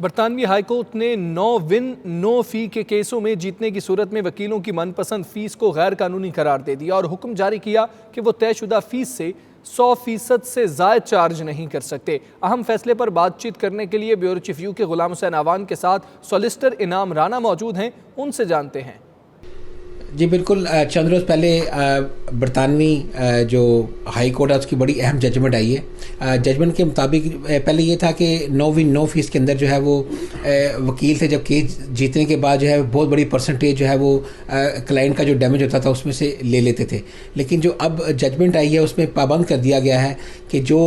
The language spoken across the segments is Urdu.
برطانوی ہائی کورٹ نے نو ون نو فی کے کیسوں میں جیتنے کی صورت میں وکیلوں کی من پسند فیس کو غیر قانونی قرار دے دیا اور حکم جاری کیا کہ وہ طے شدہ فیس سے 100% سے زائد چارج نہیں کر سکتے۔ اہم فیصلے پر بات چیت کرنے کے لیے بیورو چیف یو کے غلام حسین آوان کے ساتھ سولیسٹر انعام رانا موجود ہیں، ان سے جانتے ہیں۔ جی بالکل، چند روز پہلے برطانوی جو ہائی کورٹ ہے اس کی بڑی اہم ججمنٹ آئی ہے۔ ججمنٹ کے مطابق پہلے یہ تھا کہ نو ون نو فیس کے اندر جو ہے وہ وکیل سے جب کیس جیتنے کے بعد جو ہے بہت بڑی پرسنٹیج جو ہے وہ کلائنٹ کا جو ڈیمیج ہوتا تھا اس میں سے لے لیتے تھے، لیکن جو اب ججمنٹ آئی ہے اس میں پابند کر دیا گیا ہے کہ جو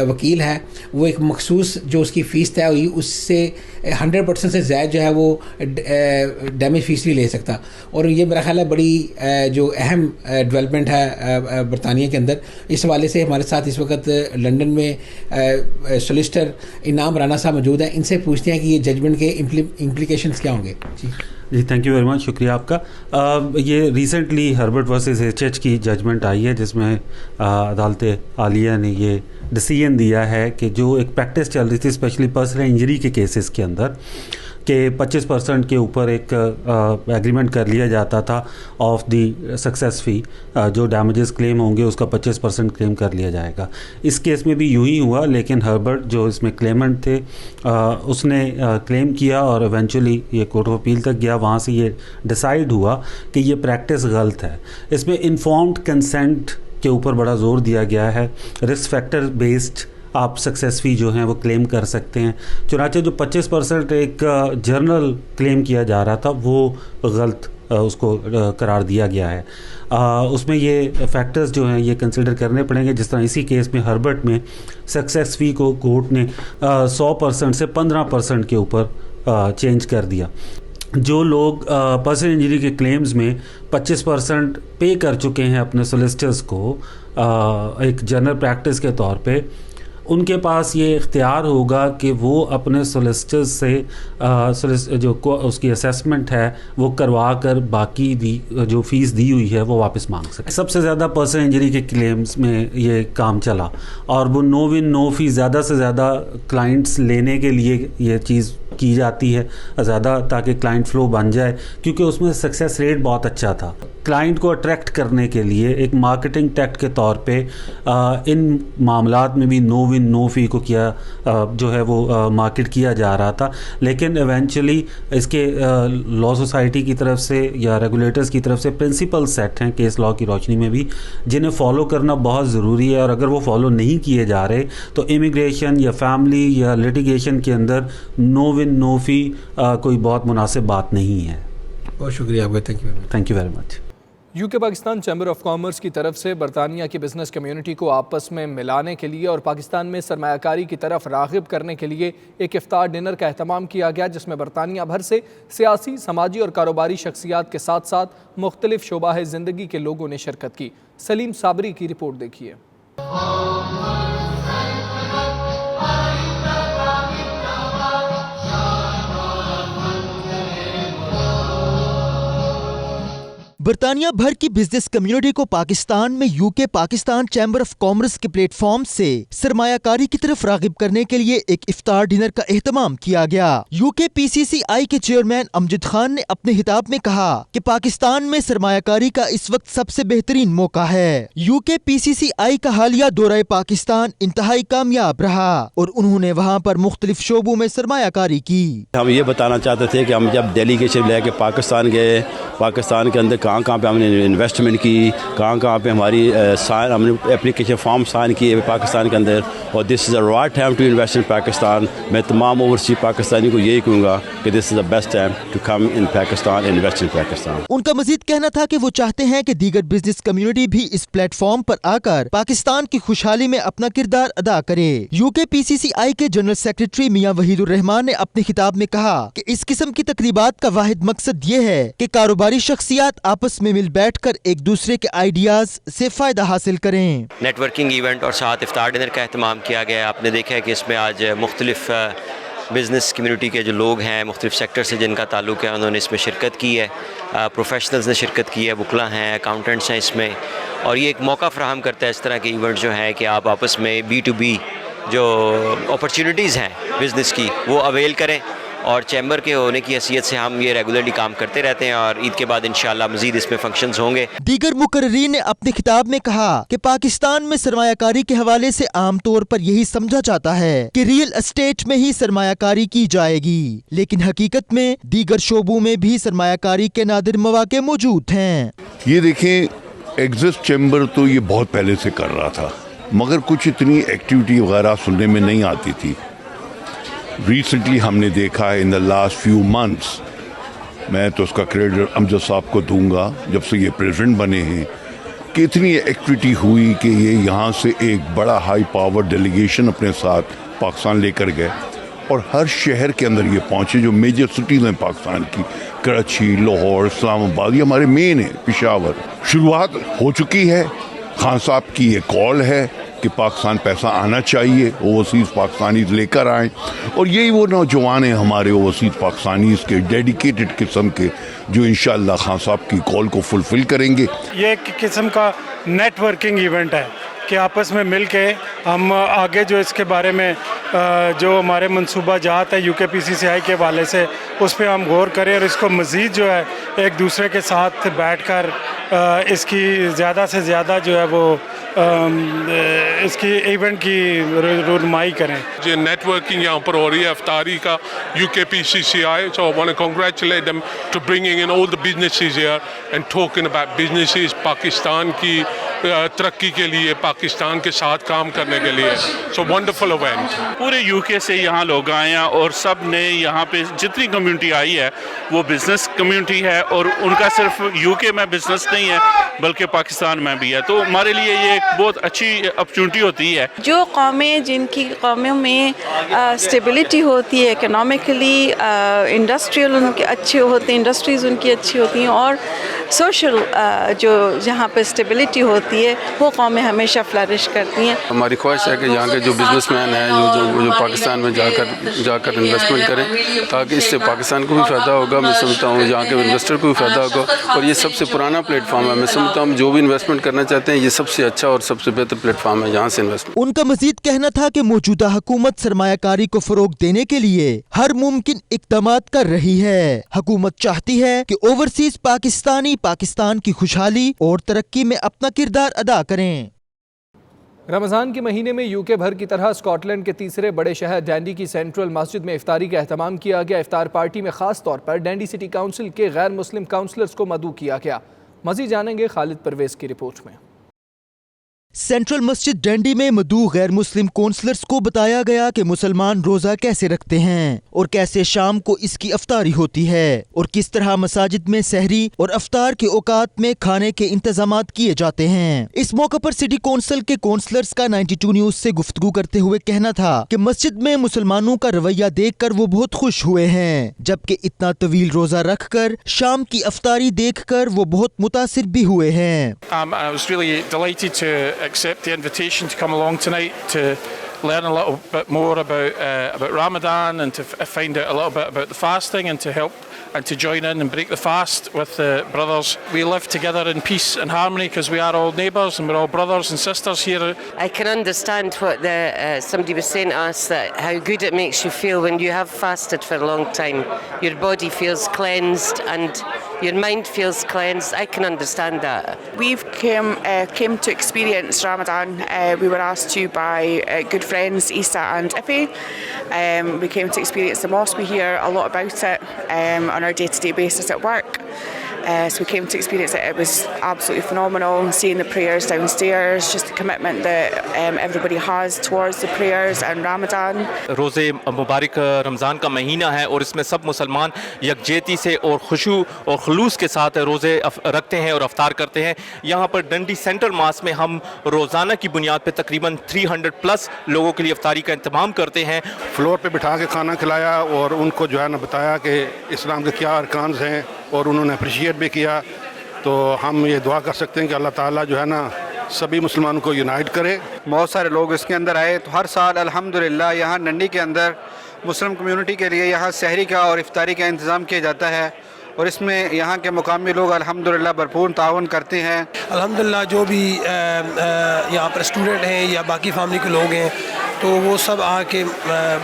وکیل ہے وہ ایک مخصوص جو اس کی فیس طے ہوئی اس سے 100% سے زائد جو ہے وہ ڈیمیج فیس نہیں لے سکتا۔ اور یہ میرا خیال ہے بڑی جو اہم ڈیولپمنٹ ہے برطانیہ کے اندر۔ اس حوالے سے ہمارے ساتھ اس وقت لنڈن میں سولیسٹر انعام رانا صاحب موجود ہیں، ان سے پوچھتے ہیں کہ یہ ججمنٹ کے امپلیکیشنز کیا ہوں گے۔ جی تھینک یو ویری مچ، شکریہ آپ کا۔ یہ ریسنٹلی ہربرٹ ورسز ایچ کی ججمنٹ آئی ہے جس میں عدالت عالیہ نے یہ ڈیسیژن دیا ہے کہ جو ایک پریکٹس چل رہی تھی اسپیشلی پرسنل انجری کے کیسز کے اندر کہ 25% کے اوپر ایک ایگریمنٹ کر لیا جاتا تھا آف دی سکسیس فی، جو ڈیمیجز کلیم ہوں گے اس کا 25% کلیم کر لیا جائے گا۔ اس کیس میں بھی یوں ہی ہوا، لیکن ہربرٹ جو اس میں کلیمنٹ تھے اس نے کلیم کیا اور ایونچولی یہ کورٹ آف اپیل تک گیا، وہاں سے یہ ڈیسائیڈ ہوا کہ یہ پریکٹس غلط ہے۔ اس میں انفارمڈ کنسینٹ کے اوپر بڑا زور دیا گیا ہے، رسک فیکٹر بیسڈ آپ سکسیس فی جو ہیں وہ کلیم کر سکتے ہیں۔ چنانچہ جو 25% ایک جرنل کلیم کیا جا رہا تھا وہ غلط اس کو قرار دیا گیا ہے۔ اس میں یہ فیکٹرز جو ہیں یہ کنسیڈر کرنے پڑیں گے، جس طرح اسی کیس میں ہربرٹ میں سکسیس فی کو کورٹ نے 100% سے 15% کے اوپر چینج کر دیا۔ جو لوگ پرسنل انجری کے کلیمز میں 25% پے کر چکے ہیں اپنے سولیسٹرز کو ایک جنرل پریکٹس کے طور پہ، ان کے پاس یہ اختیار ہوگا کہ وہ اپنے سولیسٹرز سے جو اس کی اسیسمنٹ ہے وہ کروا کر باقی جو فیس دی ہوئی ہے وہ واپس مانگ سکے۔ سب سے زیادہ پرسنل انجری کے کلیمز میں یہ کام چلا اور وہ نو ون نو فی زیادہ سے زیادہ کلائنٹس لینے کے لیے یہ چیز کی جاتی ہے زیادہ، تاکہ کلائنٹ فلو بن جائے، کیونکہ اس میں سکسیس ریٹ بہت اچھا تھا۔ کلائنٹ کو اٹریکٹ کرنے کے لیے ایک مارکیٹنگ ٹیکٹ کے طور پہ ان معاملات میں بھی نو ون نو فی کو کیا جو ہے وہ مارکیٹ کیا جا رہا تھا، لیکن ایونچولی اس کے لا سوسائٹی کی طرف سے یا ریگولیٹرز کی طرف سے پرنسپل سیٹ ہیں کیس لا کی روشنی میں بھی، جنہیں فالو کرنا بہت ضروری ہے، اور اگر وہ فالو نہیں کیے جا رہے تو امیگریشن یا فیملی یا لیٹیگیشن کے اندر نو ون نو فی کوئی بہت مناسب بات نہیں ہے۔ بہت شکریہ آپ کا، thank you very much. You کے پاکستان چیمبر آف کامرس کی طرف سے برطانیہ کی بزنس کمیونٹی کو آپس میں ملانے کے لیے اور پاکستان میں سرمایہ کاری کی طرف راغب کرنے کے لیے ایک افطار ڈنر کا اہتمام کیا گیا، جس میں برطانیہ بھر سے سیاسی، سماجی اور کاروباری شخصیات کے ساتھ ساتھ مختلف شعبہ زندگی کے لوگوں نے شرکت کی۔ سلیم صابری کی رپورٹ دیکھیے۔ برطانیہ بھر کی بزنس کمیونٹی کو پاکستان میں یو کے پاکستان چیمبر آف کامرس کے پلیٹ فارم سے سرمایہ کاری کی طرف راغب کرنے کے لیے ایک افطار ڈنر کا اہتمام کیا گیا۔ یو کے پی سی سی آئی کے چیئرمین امجد خان نے اپنے خطاب میں کہا کہ پاکستان میں سرمایہ کاری کا اس وقت سب سے بہترین موقع ہے۔ یو کے پی سی سی آئی کا حالیہ دورہ پاکستان انتہائی کامیاب رہا اور انہوں نے وہاں پر مختلف شعبوں میں سرمایہ کاری کی۔ ہم یہ بتانا چاہتے تھے کہ ہم جب ڈیلیگیشن لے کے پاکستان گئے، پاکستان کے اندر کہاں پہ ہم نے انویسٹمنٹ کی، کہاں پہ ہماری ہم نے اپلیکیشن فارم سائن کیے پاکستان کے اندر، اور this is a right time to invest in Pakistan. میں تمام اوورسیز پاکستانی کو یہی کہوں گا کہ this is the best time to come in Pakistan, invest in Pakistan. ان کا مزید کہنا تھا کہ وہ چاہتے ہیں کہ دیگر بزنس کمیونٹی بھی اس پلیٹ فارم پر آ کر پاکستان کی خوشحالی میں اپنا کردار ادا کرے۔ یو کے پی سی سی آئی کے جنرل سیکریٹری میاں وحید الرحمان نے اپنے خطاب میں کہا کہ اس قسم کی تقریبات کا واحد مقصد یہ ہے کہ کاروباری شخصیات آپس میں مل بیٹھ کر ایک دوسرے کے آئیڈیاز سے فائدہ حاصل کریں۔ نیٹ ورکنگ ایونٹ اور ساتھ افطار ڈنر کا اہتمام کیا گیا۔ آپ نے دیکھا ہے کہ اس میں آج مختلف بزنس کمیونٹی کے جو لوگ ہیں مختلف سیکٹر سے جن کا تعلق ہے انہوں نے اس میں شرکت کی ہے، پروفیشنلز نے شرکت کی ہے، وکلا ہیں، اکاؤنٹنٹس ہیں اس میں، اور یہ ایک موقع فراہم کرتا ہے اس طرح کے ایونٹ جو ہیں کہ آپ آپس میں بی ٹو بی جو اپرچونیٹیز ہیں بزنس کی وہ اویل کریں، اور چیمبر کے ہونے کی حیثیت سے ہم یہ ریگولرلی کام کرتے رہتے ہیں، اور عید کے بعد انشاءاللہ مزید اس میں فنکشنز ہوں گے۔ دیگر مقررین نے اپنے خطاب میں کہا کہ پاکستان میں سرمایہ کاری کے حوالے سے عام طور پر یہی سمجھا جاتا ہے کہ ریئل اسٹیٹ میں ہی سرمایہ کاری کی جائے گی، لیکن حقیقت میں دیگر شعبوں میں بھی سرمایہ کاری کے نادر مواقع موجود ہیں۔ یہ دیکھیں، ایگزسٹ چیمبر تو یہ بہت پہلے سے کر رہا تھا، مگر کچھ اتنی ایکٹیویٹی وغیرہ سننے میں نہیں آتی تھی۔ ریسنٹلی ہم نے دیکھا ہے ان دا لاسٹ فیو منتھس، میں تو اس کا کریڈٹ امجد صاحب کو دوں گا جب سے یہ پریزیڈنٹ بنے ہیں، کہ اتنی ایکٹیویٹی ہوئی کہ یہ یہاں سے ایک بڑا ہائی پاور ڈیلیگیشن اپنے ساتھ پاکستان لے کر گئے، اور ہر شہر کے اندر یہ پہنچے جو میجر سٹیز ہیں پاکستان کی، کراچی، لاہور، اسلام آباد، یہ ہمارے مین ہیں، پشاور۔ شروعات ہو چکی ہے، خان صاحب کی یہ کال ہے کہ پاکستان پیسہ آنا چاہیے، اوورسیز پاکستانیز لے کر آئیں، اور یہی وہ نوجوان ہیں ہمارے اوورسیز پاکستانیز کے ڈیڈیکیٹڈ قسم کے جو انشاءاللہ خان صاحب کی کال کو فلفل کریں گے۔ یہ ایک قسم کا نیٹ ورکنگ ایونٹ ہے کہ آپس میں مل کے ہم آگے جو اس کے بارے میں جو ہمارے منصوبہ جات ہے UKPCCI کے حوالے سے اس پہ ہم غور کریں، اور اس کو مزید جو ہے ایک دوسرے کے ساتھ بیٹھ کر اس کی زیادہ سے زیادہ جو ہے وہ اس کی ایونٹ کی رونمائی کریں۔ جو نیٹ ورکنگ یہاں پر ہو رہی ہے افطاری کا UKPCCI, so I want to congratulate them to bringing in all the businesses here and talking about businesses Pakistan کی ترقی کے لیے، پاکستان کے ساتھ کام کرنے کے لیے۔ So wonderful event۔ پورے UK سے یہاں لوگ آئے ہیں، اور سب نے یہاں پہ جتنی کمیونٹی آئی ہے وہ بزنس کمیونٹی ہے، اور ان کا صرف UK میں بزنس نہیں ہے بلکہ پاکستان میں بھی ہے، تو ہمارے لیے یہ ایک بہت اچھی اپرچونٹی ہوتی ہے۔ جو قومیں جن کی قوموں میں اسٹیبلٹی ہوتی ہے اکنامکلی، انڈسٹریل ان کے اچھے ہوتے ہیں، انڈسٹریز ان کی اچھی ہوتی ہیں، اور سوشل جو جہاں پہ اسٹیبلٹی ہوتی ہے وہ قومیں ہمیشہ فلرش کرتی ہیں۔ ہماری خواہش ہے کہ یہاں کے جو بزنس مین ہیں جو پاکستان میں جا کر انویسٹمنٹ کریں، تاکہ اس سے پاکستان کو بھی فائدہ ہوگا، میں سمجھتا ہوں یہاں کے انویسٹر کو بھی فائدہ ہوگا، اور یہ سب سے پرانا پلیٹ فارم ہے، میں سمجھتا ہوں جو بھی انویسٹمنٹ کرنا چاہتے ہیں یہ سب سے اچھا اور سب سے بہتر پلیٹ فارم ہے یہاں سے انویسٹمنٹ۔ ان کا مزید کہنا تھا کہ موجودہ حکومت سرمایہ کاری کو فروغ دینے کے لیے ہر ممکن اقدامات کر رہی ہے۔ حکومت چاہتی ہے کہ اوورسیز پاکستانی پاکستان کی خوشحالی اور ترقی میں اپنا کردار ادا کریں۔ رمضان کے مہینے میں UK بھر کی طرح اسکاٹ لینڈ کے تیسرے بڑے شہر ڈینڈی کی سینٹرل مسجد میں افطاری کا اہتمام کیا گیا۔ افطار پارٹی میں خاص طور پر ڈینڈی سٹی کونسل کے غیر مسلم کونسلرز کو مدعو کیا گیا۔ مزید جانیں گے خالد پرویز کی رپورٹ میں۔ سینٹرل مسجد ڈینڈی میں مدعو غیر مسلم کونسلرز کو بتایا گیا کہ مسلمان روزہ کیسے رکھتے ہیں اور کیسے شام کو اس کی افطاری ہوتی ہے، اور کس طرح مساجد میں سحری اور افطار کے اوقات میں کھانے کے انتظامات کیے جاتے ہیں۔ اس موقع پر سٹی کونسل کے کونسلرز کا 92 نیوز سے گفتگو کرتے ہوئے کہنا تھا کہ مسجد میں مسلمانوں کا رویہ دیکھ کر وہ بہت خوش ہوئے ہیں، جبکہ اتنا طویل روزہ رکھ کر شام کی افطاری دیکھ کر وہ بہت متاثر بھی ہوئے ہیں۔ I was really delighted to accept the invitation to come along tonight to learn a little bit more about Ramadan, and to find out a little bit about the fasting, and to help and to join in and break the fast with the brothers. We live together in peace and harmony because we are all neighbours and we're all brothers and sisters here. I can understand what somebody was saying to us, that how good it makes you feel when you have fasted for a long time. Your body feels cleansed and your mind feels cleansed. I can understand that. We've came to experience Ramadan. We were asked to by good friends Isa and Ife. We came to experience the mosque. We hear a lot about it on our day-to-day basis at work. So we came to experience it. It was absolutely phenomenal, seeing the prayers downstairs, just the commitment that everybody has towards the prayers and Ramadan. روزے مبارک رمضان کا مہینہ ہے، اور اس میں سب مسلمان یکجہتی سے اور خشوع اور خلوص کے ساتھ روزے رکھتے ہیں اور افطار کرتے ہیں۔ یہاں پر ڈنڈی سینٹرل ماسک میں ہم روزانہ کی بنیاد پہ تقریباً 300+ لوگوں کے لیے افطاری کا انتظام کرتے ہیں۔ فلور پہ بٹھا کے کھانا کھلایا، اور ان کو جو ہے نا بتایا کہ اسلام کے کیا ارکان ہیں، اور انہوں نے اپریشیٹ بھی کیا۔ تو ہم یہ دعا کر سکتے ہیں کہ اللہ تعالیٰ جو ہے نا سبھی مسلمانوں کو یونائٹ کرے۔ بہت سارے لوگ اس کے اندر آئے، تو ہر سال الحمدللہ یہاں ڈنڈی کے اندر مسلم کمیونٹی کے لیے یہاں سحری کا اور افطاری کا انتظام کیا جاتا ہے، اور اس میں یہاں کے مقامی لوگ الحمدللہ بھرپور تعاون کرتے ہیں۔ الحمدللہ جو بھی یہاں پر اسٹوڈنٹ ہیں یا باقی فیملی کے لوگ ہیں، تو وہ سب آ کے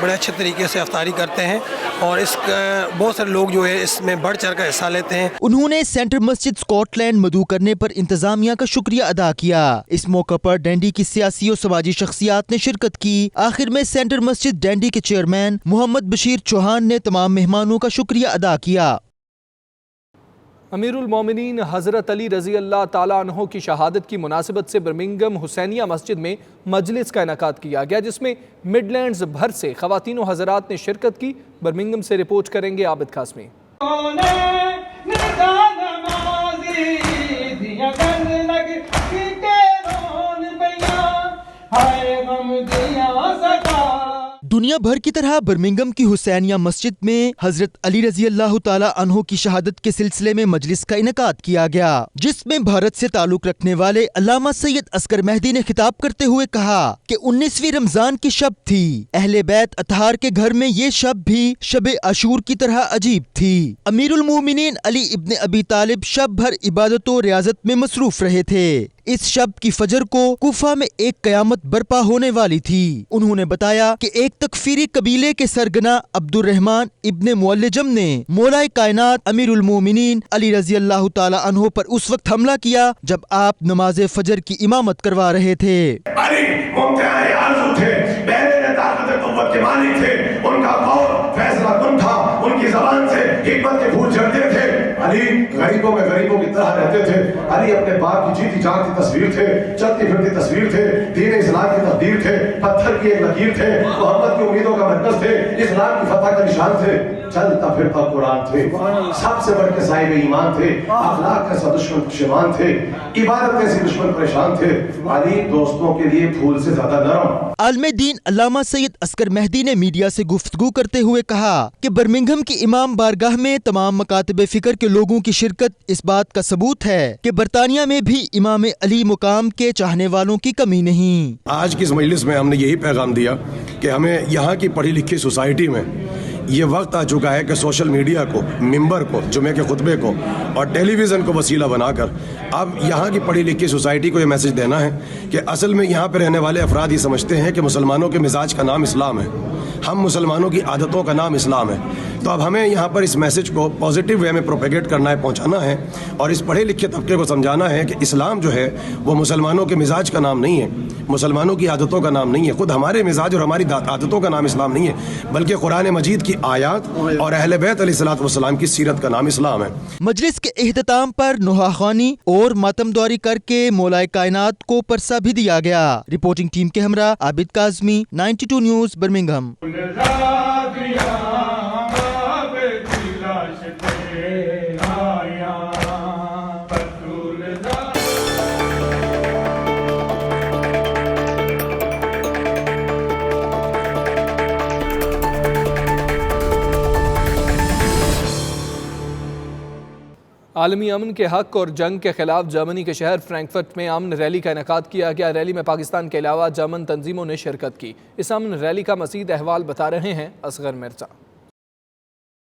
بڑے اچھے طریقے سے افطاری کرتے ہیں اور اس بہت سارے لوگ جو ہے اس میں بڑھ چڑھ کر حصہ لیتے ہیں. انہوں نے سینٹر مسجد اسکاٹ لینڈ مدعو کرنے پر انتظامیہ کا شکریہ ادا کیا. اس موقع پر ڈنڈی کی سیاسی اور سماجی شخصیات نے شرکت کی. آخر میں سینٹر مسجد ڈنڈی کے چیئرمین محمد بشیر چوہان نے تمام مہمانوں کا شکریہ ادا کیا. امیر المومنین حضرت علی رضی اللہ تعالیٰ عنہ کی شہادت کی مناسبت سے برمنگھم حسینیہ مسجد میں مجلس کا انعقاد کیا گیا، جس میں مڈ لینڈز بھر سے خواتین و حضرات نے شرکت کی. برمنگھم سے رپورٹ کریں گے عابد قاسمی. دنیا بھر کی طرح برمنگھم کی حسینیہ مسجد میں حضرت علی رضی اللہ تعالی عنہ کی شہادت کے سلسلے میں مجلس کا انعقاد کیا گیا، جس میں بھارت سے تعلق رکھنے والے علامہ سید اصغر مہدی نے خطاب کرتے ہوئے کہا کہ 19ویں رمضان کی شب تھی. اہل بیت اطہار کے گھر میں یہ شب بھی شب عاشور کی طرح عجیب تھی. امیر المومنین علی ابن ابی طالب شب بھر عبادت و ریاضت میں مصروف رہے تھے. اس شب کی فجر کو کوفہ میں ایک قیامت برپا ہونے والی تھی. انہوں نے بتایا کہ ایک تکفیری قبیلے کے سرگنا عبد الرحمن ابن مولجم نے مولا کائنات امیر المومنین علی رضی اللہ تعالی عنہ پر اس وقت حملہ کیا جب آپ نماز فجر کی امامت کروا رہے تھے. علی ممتحن آرزو تھے، بہرے طاقت قوت کے مالک تھے، ان کا قول فیصلہ کن تھا، ان کی زبان سے حکمت کے پھول جھڑتے تھے. علی غریبوں میں غریبوں کی طرح رہتے تھے. علی اپنے باپ کی جیتی جانتی تصویر تھے، چلتی پھرتی تصویر تھے، دین اسلام کی تقدیر تھے، پتھر کی ایک لکیر تھے، محمد کی امیدوں کا مرکز تھے، اسلام کی فتح کا نشان تھے، چلتا پھرتا قرآن تھے، سب سے بڑھ کے صاحب ایمان تھے، اخلاق کا سا دشمن پشیمان تھے، عبادت کیسی دشمن پریشان تھے. علی دوستوں کے لیے پھول سے زیادہ نرم. عالم دین علامہ سید اصغر مہدی نے میڈیا سے گفتگو کرتے ہوئے کہا کہ برمنگھم کی امام بارگاہ میں تمام مکاتب فکر کے لوگوں کی شرکت اس بات کا ثبوت ہے کہ برطانیہ میں بھی امام علی مقام کے چاہنے والوں کی کمی نہیں. آج کی اس مجلس میں ہم نے یہی پیغام دیا کہ ہمیں یہاں کی پڑھی لکھی سوسائٹی میں یہ وقت آ چکا ہے کہ سوشل میڈیا کو، ممبر کو، جمعے کے خطبے کو اور ٹیلی ویژن کو وسیلہ بنا کر اب یہاں کی پڑھی لکھی سوسائٹی کو یہ میسج دینا ہے کہ اصل میں یہاں پہ رہنے والے افراد یہ سمجھتے ہیں کہ مسلمانوں کے مزاج کا نام اسلام ہے، ہم مسلمانوں کی عادتوں کا نام اسلام ہے. تو اب ہمیں یہاں پر اس میسج کو پازیٹیو وے میں پروپیگیٹ کرنا ہے، پہنچانا ہے اور اس پڑھے لکھے طبقے کو سمجھانا ہے کہ اسلام جو ہے وہ مسلمانوں کے مزاج کا نام نہیں ہے، مسلمانوں کی عادتوں کا نام نہیں ہے، خود ہمارے مزاج اور ہماری عادتوں کا نام اسلام نہیں ہے، بلکہ قرآن مجید کی آیات اور اہل بیت علیہ الصلوۃ والسلام کی سیرت کا نام اسلام ہے. مجلس کے اختتام پر نوحہ خوانی اور ماتم داری کر کے مولا کائنات کو پرسہ بھی دیا گیا. رپورٹنگ ٹیم کے ہمراہ عابد قاسمی، 92 نیوز، برمنگھم. عالمی امن کے حق اور جنگ کے خلاف جرمنی کے شہر فرینکفرٹ میں امن ریلی کا انعقاد کیا گیا. ریلی میں پاکستان کے علاوہ جرمن تنظیموں نے شرکت کی. اس امن ریلی کا مزید احوال بتا رہے ہیں اصغر مرزا.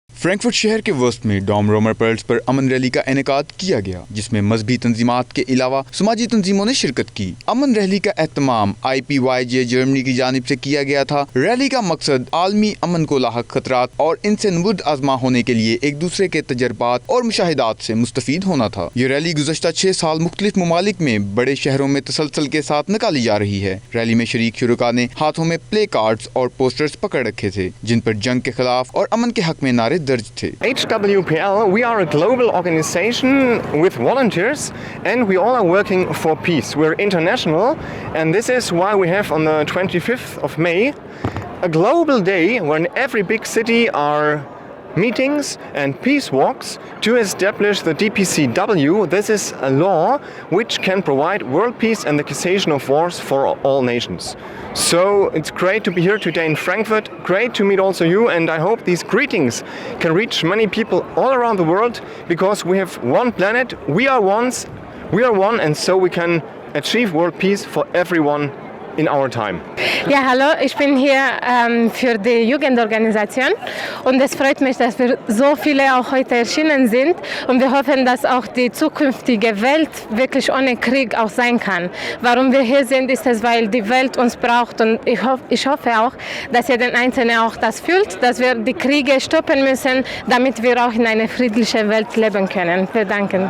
فرینکفرٹ شہر کے وسط میں ڈوم رومر پرلز پر امن ریلی کا انعقاد کیا گیا، جس میں مذہبی تنظیمات کے علاوہ سماجی تنظیموں نے شرکت کی. امن ریلی کا اہتمام IPYJ جرمنی کی جانب سے کیا گیا تھا. ریلی کا مقصد عالمی امن کو لاحق خطرات اور ان سے نبرد آزما ہونے کے لیے ایک دوسرے کے تجربات اور مشاہدات سے مستفید ہونا تھا. یہ ریلی گزشتہ 6 سال مختلف ممالک میں بڑے شہروں میں تسلسل کے ساتھ نکالی جا رہی ہے. ریلی میں شریک شرکا نے ہاتھوں میں پلے کارڈز اور پوسٹرز پکڑ رکھے تھے جن پر جنگ کے خلاف اور امن کے حق میں نعرے درج تھے. HWPL, we are a global organization with volunteers and we all are working for peace. We're international and this is why we have on the 25th of May a global day when every big city are meetings and peace walks to establish the DPCW. This is a law which can provide world peace and the cessation of wars for all nations. So it's great to be here today in Frankfurt, great to meet also you, and I hope these greetings can reach many people all around the world because we have one planet, we are one, and so we can achieve world peace for everyone in our time. Ja, hallo, ich bin hier für die Jugendorganisation und es freut mich, dass wir so viele auch heute erschienen sind und wir hoffen, dass auch die zukünftige Welt wirklich ohne Krieg auch sein kann. Warum wir hier sind, ist es, weil die Welt uns braucht und ich hoffe auch, dass jeder Einzelne auch das fühlt, dass wir die Kriege stoppen müssen, damit wir auch in einer friedlichen Welt leben können. Wir danken.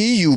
EU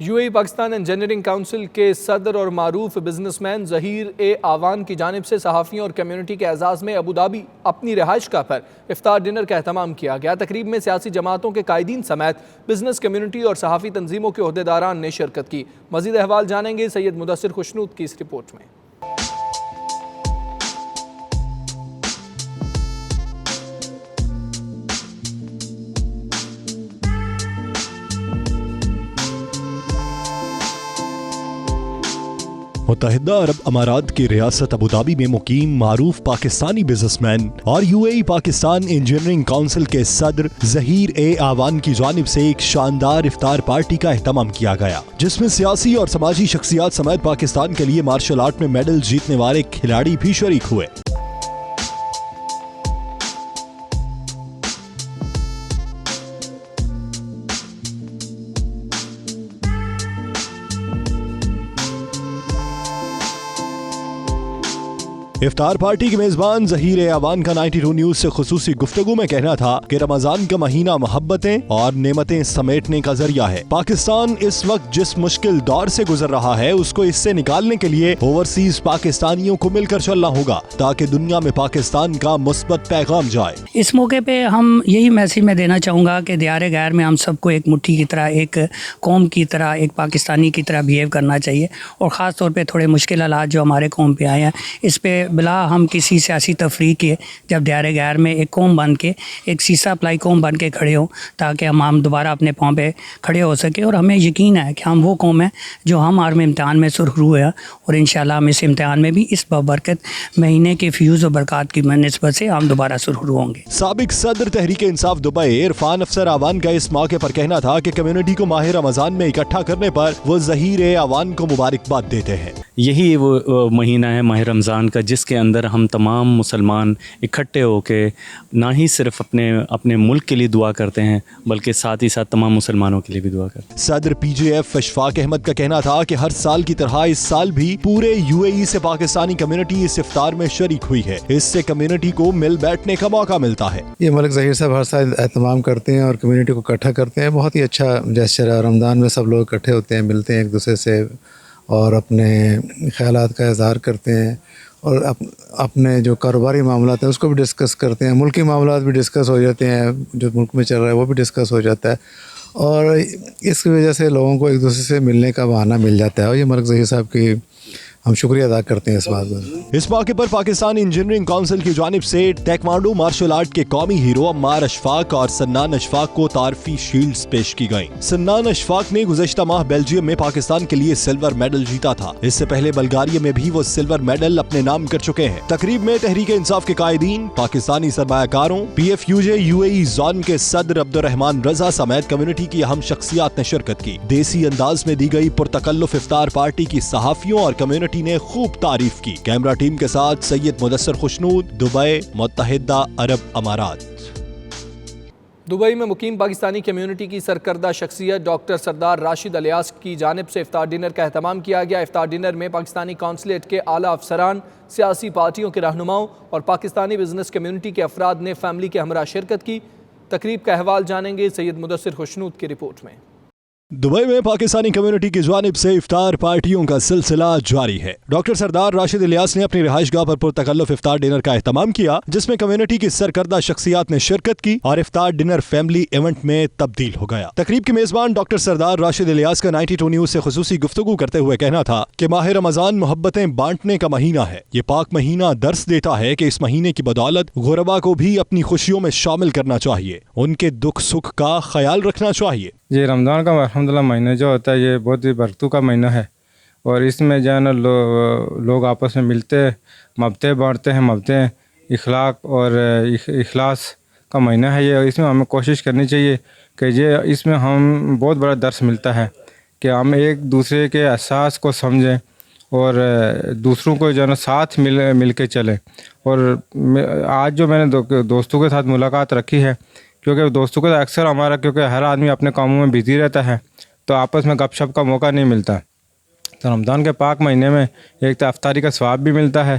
UAE Pakistan engineering council کے صدر اور معروف بزنس مین ظہیر آوان کی جانب سے صحافیوں اور کمیونٹی کے اعزاز میں ابوظہبی اپنی رہائش گاہ پر افطار ڈنر کا اہتمام کیا گیا۔ تقریب میں سیاسی جماعتوں کے قائدین سمیت بزنس کمیونٹی اور صحافی تنظیموں کے عہدیداران نے شرکت کی۔ مزید احوال جانیں گے سید مدثر خوشنود کی اس رپورٹ میں۔ متحدہ عرب امارات کی ریاست ابوظہبی میں مقیم معروف پاکستانی بزنس مین اور UAE پاکستان انجینئرنگ کونسل کے صدر ظہیر آوان کی جانب سے ایک شاندار افطار پارٹی کا اہتمام کیا گیا، جس میں سیاسی اور سماجی شخصیات سمیت پاکستان کے لیے مارشل آرٹ میں میڈل جیتنے والے کھلاڑی بھی شریک ہوئے۔ افطار پارٹی کے میزبان ظہیر آوان کا 92 نیوز سے خصوصی گفتگو میں کہنا تھا کہ رمضان کا مہینہ محبتیں اور نعمتیں سمیٹنے کا ذریعہ ہے۔ پاکستان اس وقت جس مشکل دور سے گزر رہا ہے اس کو اس سے نکالنے کے لیے اوورسیز پاکستانیوں کو مل کر چلنا ہوگا تاکہ دنیا میں پاکستان کا مثبت پیغام جائے۔ اس موقع پہ ہم یہی میسیج میں دینا چاہوں گا کہ دیار غیر میں ہم سب کو ایک مٹھی کی طرح، ایک قوم کی طرح، ایک پاکستانی کی طرح بیہیو کرنا چاہیے، اور خاص طور پہ تھوڑے مشکل حالات جو ہمارے قوم پہ آئے ہیں اس پہ بلا ہم کسی سیاسی تفریق کے جب دیار غیر میں ایک قوم بن کے، ایک سیسا اپلائی قوم بن کے کھڑے ہوں تاکہ ہم دوبارہ اپنے پاؤں پہ کھڑے ہو سکے، اور ہمیں یقین ہے کہ ہم وہ قوم ہیں جو ہم عالم امتحان میں سرخرو ہے، اور انشاءاللہ ہم اس امتحان میں بھی اس بابرکت مہینے کے فیوز و برکات کی نسبت سے ہم دوبارہ سرخرو ہوں گے۔ سابق صدر تحریک انصاف دبئی عرفان افسر آوان کا اس موقع پر کہنا تھا کہ کمیونٹی کو ماہ رمضان میں اکٹھا کرنے پر وہ ظہیر آوان کو مبارکباد دیتے ہیں۔ یہی وہ مہینہ ہے ماہ رمضان کا جس کے اندر ہم تمام مسلمان اکٹھے ہو کے نہ ہی صرف اپنے ملک کے لیے دعا کرتے ہیں بلکہ ساتھ ہی ساتھ تمام مسلمانوں کے لیے بھی دعا کرتے ہیں۔ صدر PJF اشفاق احمد کا کہنا تھا کہ ہر سال کی طرح اس سال بھی پورے UAE سے پاکستانی کمیونٹی اس افطار میں شریک ہوئی ہے، اس سے کمیونٹی کو مل بیٹھنے کا موقع ملتا ہے۔ یہ ملک ظہیر صاحب ہر سال اہتمام کرتے ہیں اور کمیونٹی کو اکٹھا کرتے ہیں، بہت ہی اچھا جیسچر ہے۔ رمضان میں سب لوگ اکٹھے ہوتے ہیں، ملتے ہیں ایک دوسرے سے اور اپنے خیالات کا اظہار کرتے ہیں، اور اپنے جو کاروباری معاملات ہیں اس کو بھی ڈسکس کرتے ہیں، ملکی معاملات بھی ڈسکس ہو جاتے ہیں، جو ملک میں چل رہا ہے وہ بھی ڈسکس ہو جاتا ہے، اور اس کی وجہ سے لوگوں کو ایک دوسرے سے ملنے کا بہانہ مل جاتا ہے، اور یہ ملک ظہیر صاحب کی ہم شکریہ ادا کرتے ہیں اس بات پر۔ اس موقع پر پاکستان انجینئرنگ کونسل کی جانب سے ٹیکوانڈو مارشل آرٹ کے قومی ہیرو عمار اشفاق اور سنان اشفاق کو تعارفی شیلڈز پیش کی گئیں۔ سنان اشفاق نے گزشتہ ماہ بیلجیم میں پاکستان کے لیے سلور میڈل جیتا تھا، اس سے پہلے بلغاریہ میں بھی وہ سلور میڈل اپنے نام کر چکے ہیں۔ تقریب میں تحریک انصاف کے قائدین، پاکستانی سرمایہ کاروں، PFUJ UAE زون کے صدر عبد الرحمان رضا سمیت کمیونٹی کی اہم شخصیات نے شرکت کی۔ دیسی انداز میں دی گئی پرتکلف افطار پارٹی کی صحافیوں اور کمیونٹی نے خوب تعریف کی۔ کیمرہ ٹیم کے ساتھ سید مدثر خوشنود، دبئی، متحدہ عرب امارات۔ دبئی میں مقیم پاکستانی کمیونٹی کی سرکردہ شخصیت ڈاکٹر سردار راشد الیاس کی جانب سے افطار ڈنر کا اہتمام کیا گیا۔ افطار ڈنر میں پاکستانی قونصلیٹ کے اعلیٰ افسران، سیاسی پارٹیوں کے رہنماؤں اور پاکستانی بزنس کمیونٹی کے افراد نے فیملی کے ہمراہ شرکت کی۔ تقریب کا احوال جانیں گے سید مدثر خوشنود کی رپورٹ میں۔ دبئی میں پاکستانی کمیونٹی کی جانب سے افطار پارٹیوں کا سلسلہ جاری ہے۔ ڈاکٹر سردار راشد الیاس نے اپنی رہائش گاہ پر پرتکلف افطار ڈنر کا اہتمام کیا، جس میں کمیونٹی کی سرکردہ شخصیات نے شرکت کی اور افطار ڈنر فیملی ایونٹ میں تبدیل ہو گیا۔ تقریب کے میزبان ڈاکٹر سردار راشد الیاس کا 92 نیوز سے خصوصی گفتگو کرتے ہوئے کہنا تھا کہ ماہ رمضان محبتیں بانٹنے کا مہینہ ہے۔ یہ پاک مہینہ درس دیتا ہے کہ اس مہینے کی بدولت غربا کو بھی اپنی خوشیوں میں شامل کرنا چاہیے، ان کے دکھ سکھ کا خیال رکھنا چاہیے۔ یہ رمضان کا الحمدللہ مہینہ جو ہوتا ہے یہ بہت ہی برکتوں کا مہینہ ہے، اور اس میں جو ہے نا لوگ آپس میں ملتے مبتیں بانٹتے ہیں، مبتیں اخلاق اور اخلاص کا مہینہ ہے یہ۔ اس میں ہمیں کوشش کرنی چاہیے کہ اس میں ہم بہت بڑا درس ملتا ہے کہ ہم ایک دوسرے کے احساس کو سمجھیں اور دوسروں کو جو ہے نا ساتھ مل کے چلیں۔ اور آج جو میں نے دوستوں کے ساتھ ملاقات رکھی ہے، کیونکہ دوستوں کے اکثر ہمارا کیونکہ ہر آدمی اپنے کاموں میں بزی رہتا ہے تو آپس میں گپ شپ کا موقع نہیں ملتا، تو رمضان کے پاک مہینے میں ایک تو افطاری کا ثواب بھی ملتا ہے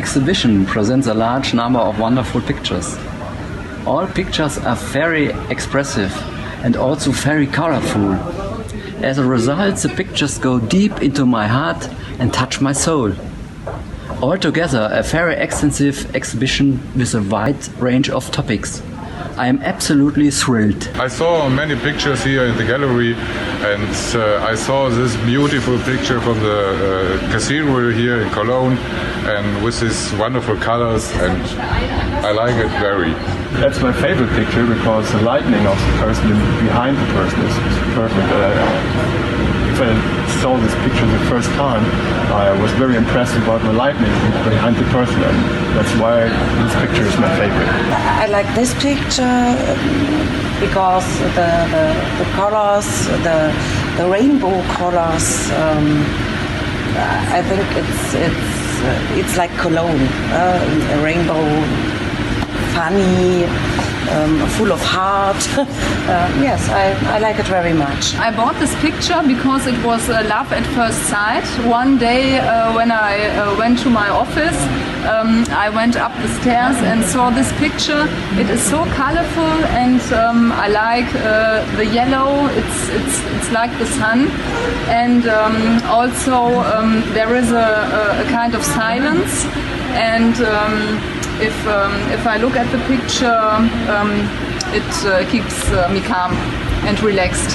exhibition presents a large number of wonderful pictures. All pictures are very expressive and also very colorful. As a result, the pictures go deep into my heart and touch my soul. Altogether, a very extensive exhibition with a wide range of topics. I am absolutely thrilled. I saw many pictures here in the gallery and I saw this beautiful picture from the cathedral here in Cologne and with these wonderful colors, and I like it very. That's my favorite picture because the lighting of the person behind the person is perfect. If I saw this picture the first time, I was very impressed about the lighting behind the person, and that's why this picture is my favorite. I like this picture because the colors, the rainbow colors. I think it's like Cologne, a rainbow. Funny, full of heart. Yes, I like it very much. I bought this picture because it was love at first sight. One day when I went to my office, I went up the stairs and saw this picture. It is so colorful and I like the yellow. It's like the sun, and also there is a kind of silence and. If I look at the picture, it keeps me calm and relaxed.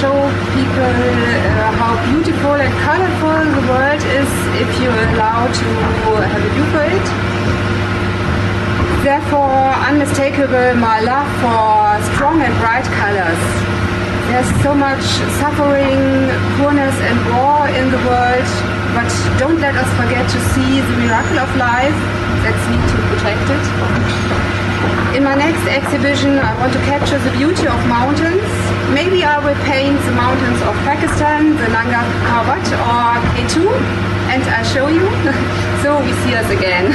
Show people how beautiful and colorful the world is if you are allowed to have a view for it. Therefore, unmistakable my love for strong and bright colors. There's so much suffering, poorness and war in the world, but don't let us forget to see the miracle of life that's need to protect it. In my next exhibition, I want to capture the beauty of mountains. Maybe I will paint the mountains of Pakistan, the Nanga Parbat or K2, and I'll show you. So we see us again.